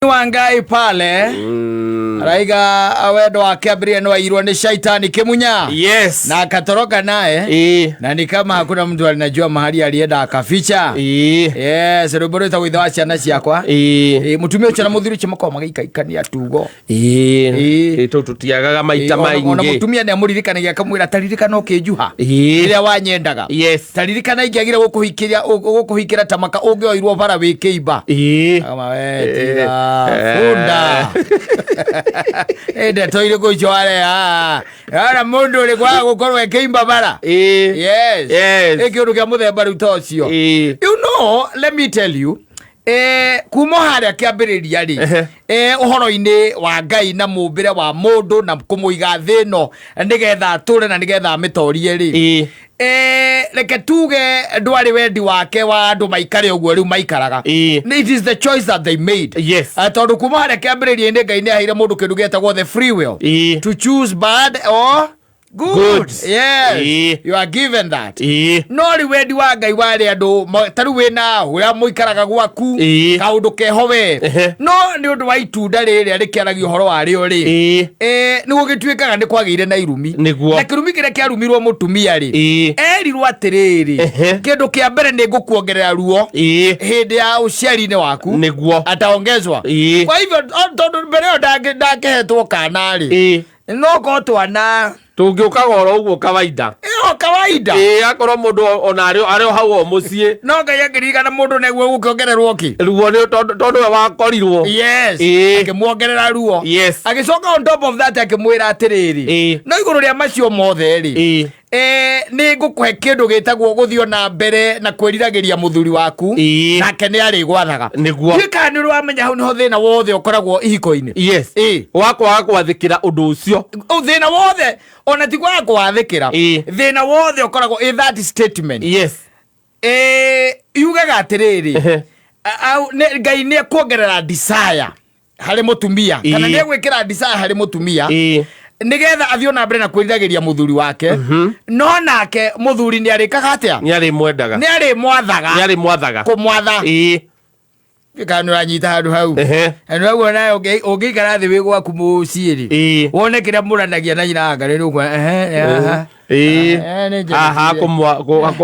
Wangai pale Raiga awendo wake abiria no airwa ni shaitani Kimunya. Yes. Na akatoroka naye. Na ni kama hakuna mtu alinajua mahali alienda akaficha. Yes, ruboro tawitha ciana ciakwa. Mutumia ucio na muthuri chimako magaikaikania tugo. Tutiagaga maita maingi. Ona mutumia ni amuririkanagia akamwira taririkana ukijuha. Iria wanyendaga. Yes. Taririkana ingiagira gukuhikira tamaka ungioirwo bara wikiimba. Kama we Funda. Ede toile kuchwale Ara mundu uli kwa kukorwa keimba bara. Yes. Ekiundu kia muthemba riu tocio. You know, let me tell you. Kumo haria kiambiriria ri uhoro-ini wa Ngai na mumbire wa mundu na kumuiga thino nigetha ature na nigetha amitorie ri reke tuge ndwari wendi wake wa andu maikare uguo riu maikaraga. It is the choice that they made. Yes. Tondu kuma haria kiambiriria-ini Ngai ni aheire mundu kindu getagwo the free will to choose bad or good. Yes. You are given that. No ri wendi wa Ngai wari andu taru wina uria muikaraga gwaku kaundu keho we no ni undu wa itunda riri rikiaragio horo wario ri ni gugituikaga ni kwagire na irumi na kirumi kire kiarumirwo mutumia ri erirwo atiriri kindu kia mbere ni ngukuongerera ruo hindi ya uciari-ini waku niguo ataongezwa. Kwa hivyo tondu mbere yo ndakehetwo kana ri no ko twana tungiukaga oro uguo kawaida kawaida akorwo mundu onario ario hau mucie no Ngai akirigana mundu neguo gukiongererwo ki ruo ni tondu we wakorirwo. Yes. Akimuongerera ruo. Yes. Agicoka on top of that akimwira atiriri no iguru ria macio mothe ri ni ngukuhe kindu gitagwo guthio na mbere na kwiriragiria muthuri waku nake ni ari gwathaga niguo gikani rwamenya hau niho thina wothe ukoragwo ihiko-ini. Yes. Wakwaga kwathikira undu ucio thina wothe ona ti kwa kwathikira thina wothe ukoragwo that statement. Yes. Yugaga atiriri Ngai ni kuongerera desire hari mutumia kana ni gwikira desire hari mutumia nigetha athio na mbere na kwiriragiria muthuri wake no nake muthuri ni arikaga atia ni ari mwendaga ni ari mwathaga kumwatha kana uranyita handu hau andu hau ona ungikara thi wi gwaku muciiri wone kiria muranagia na nyina ngare ni ugwa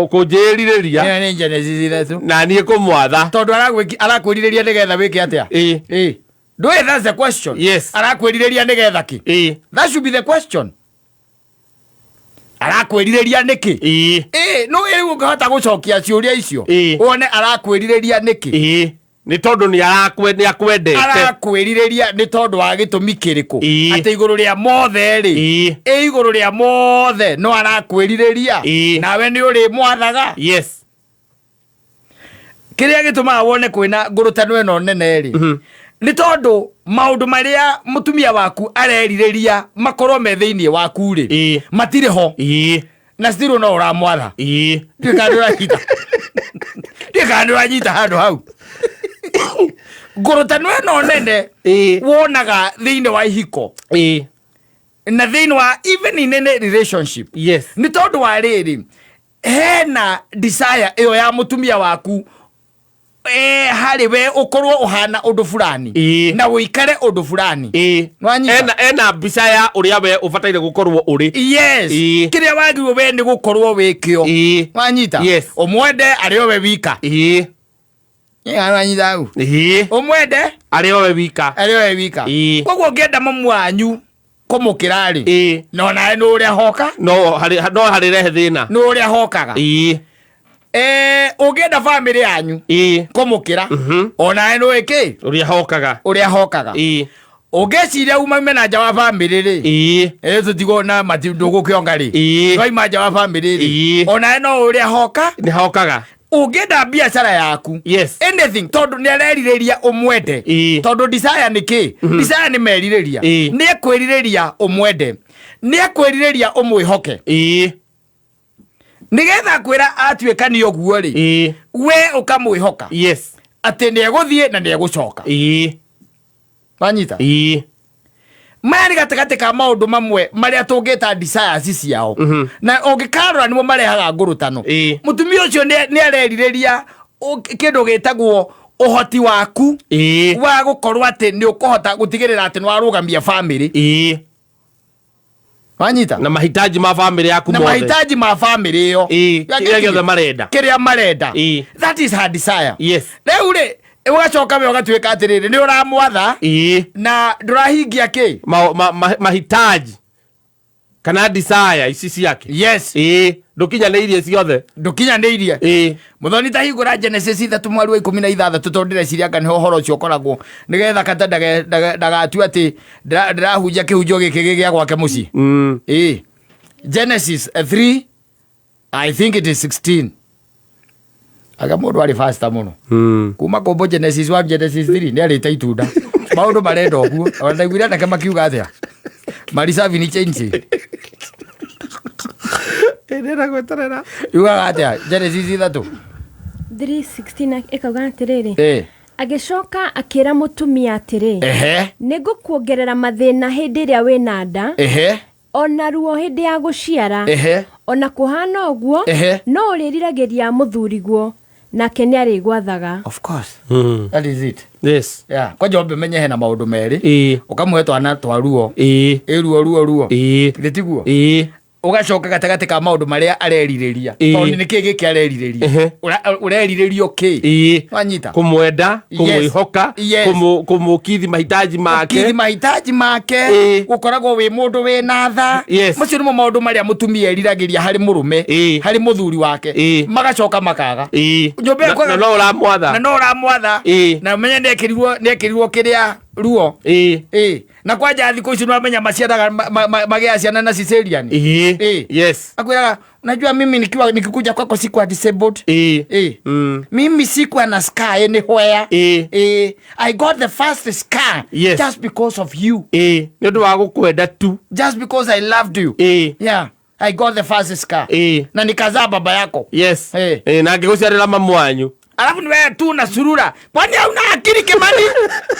kunjiririria ni Genesis ithatũ na nie kumwatha tondu arakwiririria nigetha wike atia do it. That's the question. Yes. Arakwiririria nigetha ki that should be the question. Arakwiririria niki no ungehota gucokia ciuria icio wone arakwiririria niki ni tondu ni akwendete arakwiririria ni tondu wa gitumi kiriko ati iguru ria mothe ri iguru ria mothe no arakwiririria nawe ni uri mwathaga. Yes. Kiria gituma wone kwina ngurutano eno nene ri ni tondu maundu maria mutumia waku areririria makorwo me thiini waku ri matire ho na still no uramwatha ndikandura nyita handu hau ngurutano eno nene wonaga thiini wa ihiko na thiini wa even in any relationship. Yes. Ni tondu wa riri hena desire iyo ya mutumia waku hari we ukorwo uhana undu fulani na uikare undu fulani ena mbica ya uria we ubataire gukorwo uri. Yes. Kiria wagirwo we ni gukorwo wikio wanyita umwende ario we wika wanyita au umwende ario we wika koguo ngienda mamu wanyu kumukirari no nae no uria hoka no hari rehe thina no uria hokaga ungenda family yanyu kumukira ona no eke uria hokaga ungeciria umame na nja wa family ri tutigo na matindugu kionga ri twaima nja wa family ri ona no uria hoka ni hokaga ungenda biashara yaku. Yes. Anything tondu ni areririria umwende tondu desire ni ki desire ni meririria ni ekwiririria umwende ni ekwiririria umwihoke nigetha kwira atuika ni oguo ri we ukamwihoka. Yes. Ati ni eguthie na ni egucoka banyita mari gatagate ka maundu mamwe maria tungita desires ciao na ungikarora nimo marehaga ngurutano. Mutumia ucio ni areririria kindu gitagwo uhoti waku wa gukorwo ati ni ukuhota gutigirira ati ni warugamia family wanyita na mahitaji ma family yaku na mahitaji ma family yo kiria marenda that is her desire. Yes. Leo ule ugacoka we ugatwika atiriri ni uramwatha na ndurahingia ki mahitaji kana desire ici yake. Yes. Ndukinyaniirie ciothe ndukinyaniirie muthoni ta hingura Genesis 3:16 tutondire cirianga ni horo cio koragwo nigetha kata ndagatu ati ndirahunja kihunjo giki gia gwake muci Genesis 3 I think it is 16 aga mundu ari faster muno kuma kombo Genesis 1 Genesis 3 ni ari ta itunda maundu marenda oguo ona igwira ndake makiuga atia marisa vini change Nera gweterera yuga atia Genesis 3:16 ekauga atiriri agicoka akira mutumia atiri nigukuongerera mathina hindi iria wina nda ona ruo hindi ya guciara ona kuhana uguo no uririragiria muthuriguo nake ni ari gwathaga. Of course. That is it. Yes. Yeah. Kwa jombe menye hena maundu meri ukamwe twana twaruo ruo gitiguo ugacoka gatagati ka maundu maria areririria tondu ni kigi ki areririria ureriririo ki wanyita kumwenda kumwihoka kumukithi mahitaji make gukoragwo wi mundu wi na tha macio nimo maundu maria mutumia eriragiria hari murume hari muthuri wake magacoka makaga nyombe na no uramwatha na menye nekirirwo kiria ruo na kwaja thiko ici nwamenya maciaraga magea ciana na cesarean yes akwiraga unajua mimi nikikuja kwako sikuwa disabled mimi sikuwa na scar anywhere I got the first scar just because of you ndio wa gukwenda tu just because I loved you yeah I got the first scar na nikazaa baba yako yes na ngiguciarira mamu wanyu alafu ni wewe tu unasurura. Kwani hauna akili Kimani?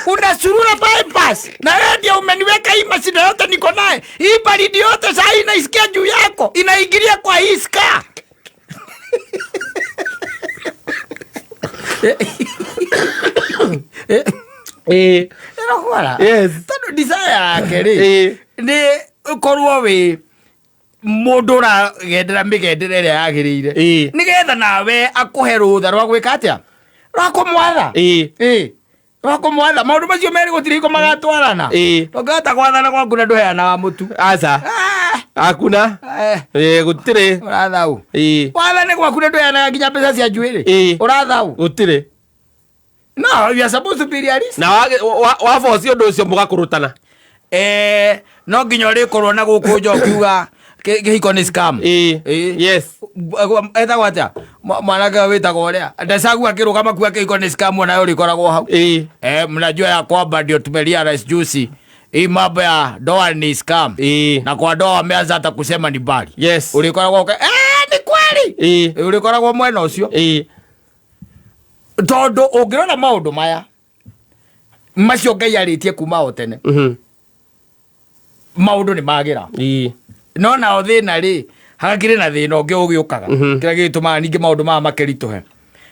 Unasurura bypass. Na wewe ndio umeniweka hii mashida yote niko naye. Hii baridi yote sasa inaisikia juu yako. Inaingilia kwa hii ska. Inakuwa. Yes. Tano desire yake ri. Ni korwo we mundu ra gendera migendere ria yagirire nigetha nawe akuhe rutha rwa gwika atia rwa kumwatha rwa kumwatha maundu macio meri gutiriko magatwarana ngata gwathana gwaku na nduheanaga mutu aca akuna gutire urathau wathane gwaku na nduheanaga nginya mbeca cia njuiri urathau gutire no you are supposed to be realist na wa force undu ucio mugakurutana no nginya urikorwo na guku njo kiuga kihiko ni scam yes eta gwata mwanaka witagwo uria ndacagu akirugama kuwa kihiko ni scam na yuri koragwo hau mnajua ya kwamba ndio tumerealize juicy hii mambo ya doa ni scam na kwa doa wameanza hata kusema ni bali yes ulikoragwo ni kweli ulikoragwo mwena ucio tondu ungirona maundu maya macio Ngai aritie kuma o tene maundu ni magira no na thina ri hagakire na thina ungi ugiukaga kira gituma ningi maundu ma makerituhe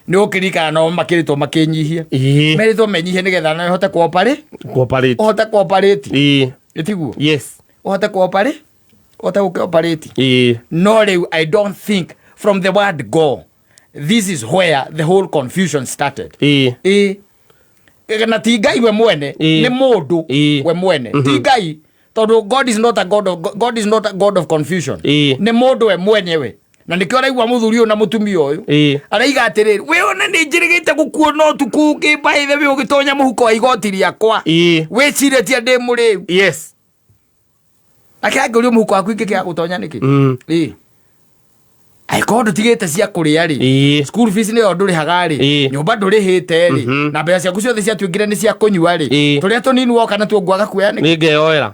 ni ukirika no makiritwo makinyihie meritwo menyihie nigetha na hote cooperate hote cooperate itiguo yes hote cooperate no riu I don't think from the word go this is where the whole confusion started na ti Ngai we mwene ni mundu we mwene ti Ngai tondu God is not a God of confusion ni mundu we mwenyewe na nikio raigwa muthuri na mutumia uyu araiga atiriri we ona ni njirigite gukuona utuku ngibaithe we ugitonya muhuko wa igoti riakwa we ciretie ndi muri yes akiangurio muhuko waku ingi kia gutonya niki aikondo tigete cia kuria ri school fees ni nduri hagari nyumba nduri hite ri na mbeca ciaku ciothe cia twingire ni cia kunyua ri turia tunini woka na tuongwaga kuya niki ningeoera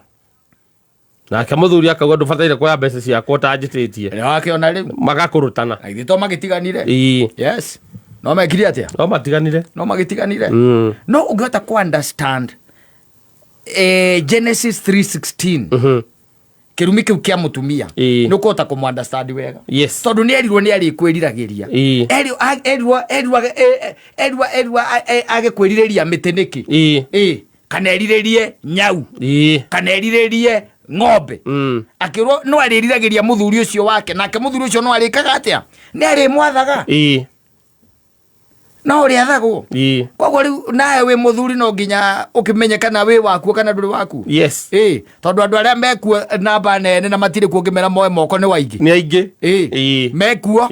nake muthuri akauga ndubataire kuoya mbeca ciakwa utanjititie ni wakiona riu magakurutana aithito magitiganire yes no mekiri atia no magitiganire no ungehota ku understand Genesis 3:16 kirumi kiu kia mutumia nukota ku understand wega tondu ni erirwo ni ari kwiriragiria erirwo agikwiririria miti niki kana eriririe nyau kana eriririe ng'ombe akirwo no aririragiria muthuri ucio wake nake muthuri ucio no arikaga atia ni ari mwathaga no uri athagwo koguo riu nawe wi muthuri no nginya ukimenyekana wi waku kana nduri waku tondu andu aria mekuo namba nene na matire kuongimera moe moko ni waingi ni aingi mekuo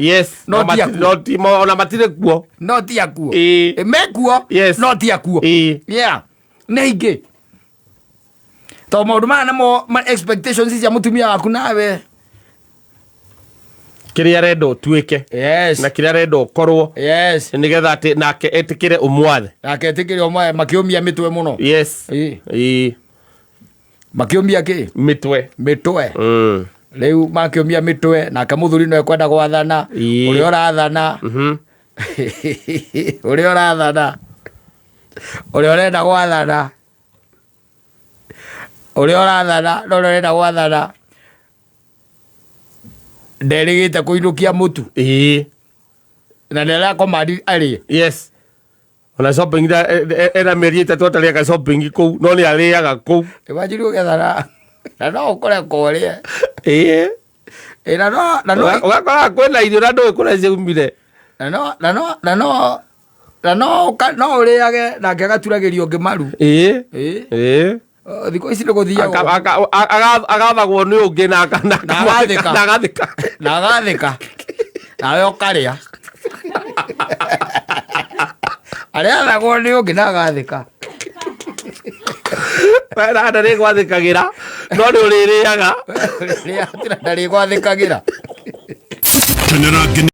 no ti ona matire kuo no ti akuo mekuo no ti akuo ni aingi to maundu mana mo expectations cia mutumia waku nawe kiria rendo tuike na kiria rendo korwo nigetha ati nake etikire umwathe makiumia mitwe muno makiumia ki mitwe riu makiumia mitwe nake muthuri no ekwenda gwathana uria urathana uria urenda gwathana uria urathana no urenda gwathana nderigite kuinukia mutu na ndera komandi ari ona shopping da era merieta tota ria ka shopping ku no ni ariaga ku iwajiru gethara na no ukore koria na no ugakora kwena irio na ndo ikura ciumire na no uriage nake agaturagirio ngimaru thiko ici ndiguthia agathagwo ni ungi na agathika nawe ukaria aria athagwo ni ungi na agathika na ndari gwathikagira no ni uririaga ndari gwathikagira